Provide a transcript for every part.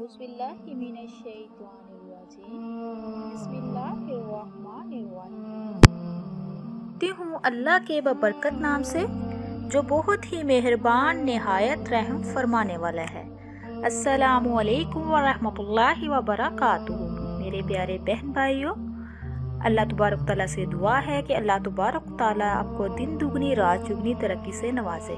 औज़ुबिल्लाहि मिनश्शैतानिर्रजीम। बिस्मिल्लाहिर्रहमानिर्रहीम। हूँ अल्लाह के बबरकत नाम से जो बहुत ही मेहरबान निहायत रहम फरमाने वाला है। अस्सलामु अलैकुम वरहमतुल्लाहि वबरकातुहू। मेरे प्यारे बहन भाइयों, अल्लाह तबारक तआला से दुआ है कि अल्लाह तबारक तआला आपको दिन दुगनी रात चुगनी तरक्की से नवाजे।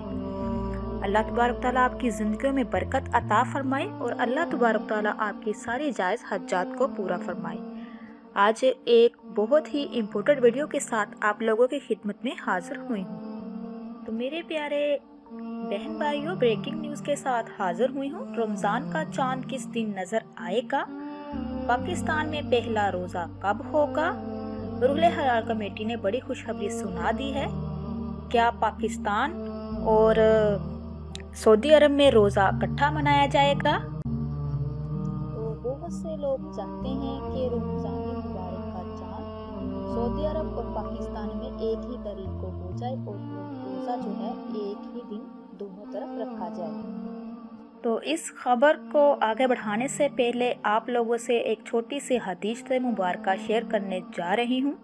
अल्लाह तबारक तआला आपकी ज़िंदगी में बरकत अता फरमाए और अल्लाह तबारक तआला आपकी सारी जायज़ हज्जात को पूरा फरमाए। आज एक बहुत ही इम्पोर्टेंट वीडियो के साथ आप लोगों की खिदमत में हाजिर हुई हूँ। तो मेरे प्यारे बहन भाइयों, ब्रेकिंग न्यूज़ के साथ हाजिर हुई हूँ। रमज़ान का चांद किस दिन नज़र आएगा? पाकिस्तान में पहला रोज़ा कब होगा? रुहल हलाल कमेटी ने बड़ी खुशखबरी सुना दी है। क्या पाकिस्तान और सऊदी अरब में रोज़ा इकट्ठा मनाया जाएगा? तो बहुत से लोग चाहते हैं कि रमज़ान मुबारक का चांद सऊदी अरब और पाकिस्तान में एक ही तारीख को हो जाए और रोज़ा जो है एक ही दिन दोनों तरफ रखा जाए। तो इस खबर को आगे बढ़ाने से पहले आप लोगों से एक छोटी सी हदीस मुबारक शेयर करने जा रही हूँ।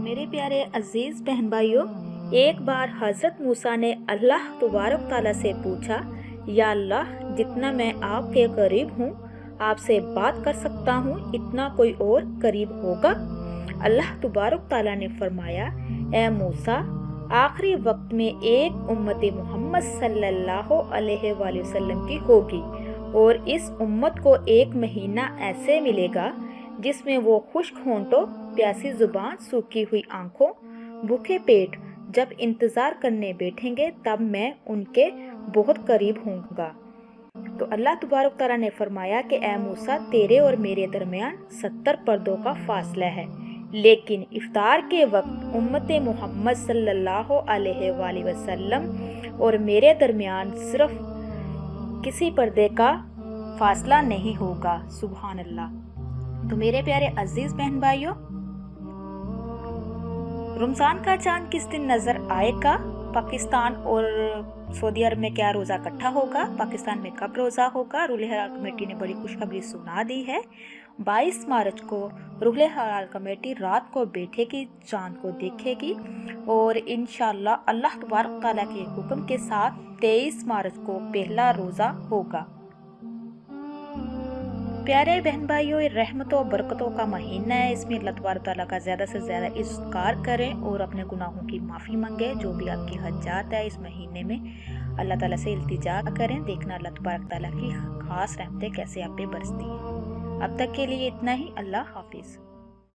मेरे प्यारे अजीज बहन भाइयों, एक बार हज़रत मूसा ने अल्लाह तबारक तआला से पूछा, या अल्लाह, जितना मैं आपके करीब हूँ, आपसे बात कर सकता हूँ, इतना कोई और करीब होगा? अल्लाह तबारक तआला ने फरमाया, ए मूसा, आखिरी वक्त में एक उम्मत मोहम्मद सल्लल्लाहु अलैहि वसल्लम की होगी और इस उम्मत को एक महीना ऐसे मिलेगा जिसमें वो खुश्क होंठों, प्यासी जुबान, सूखी हुई आंखों, भूखे पेट जब इंतज़ार करने बैठेंगे तब मैं उनके बहुत करीब होऊंगा। तो अल्लाह तबारक तआला ने फरमाया कि ए मूसा, तेरे और मेरे दरमियान 70 पर्दों का फासला है, लेकिन इफ्तार के वक्त उम्मत मोहम्मद सल्लल्लाहु अलैहि वसल्लम और मेरे दरमियान सिर्फ किसी पर्दे का फासला नहीं होगा। सुभान अल्लाह। तो मेरे प्यारे अजीज बहन भाइयों, रमज़ान का चांद किस दिन नज़र आएगा? पाकिस्तान और सऊदी अरब में क्या रोज़ा इकट्ठा होगा? पाकिस्तान में कब रोज़ा होगा? रुहल हलाल कमेटी ने बड़ी खुशखबरी सुना दी है। 22 मार्च को रुहल हलाल कमेटी रात को बैठेगी, चांद को देखेगी और इंशाअल्लाह अल्लाह तबारक तआला के हुक्म के साथ 23 मार्च को पहला रोज़ा होगा। प्यारे बहन भाइयों, रहमतों और बरकतों का महीना है। इसमें अल्लाह तबारक तआला का ज़्यादा से ज़्यादा इज़्कार करें और अपने गुनाहों की माफ़ी मांगे। जो भी आपकी हज्जात है इस महीने में अल्लाह ताला से इल्तिजा करें। देखना अल्लाह तबारक तआला की ख़ास रहमतें कैसे आप पे बरसती हैं। अब तक के लिए इतना ही। अल्लाह हाफिज़।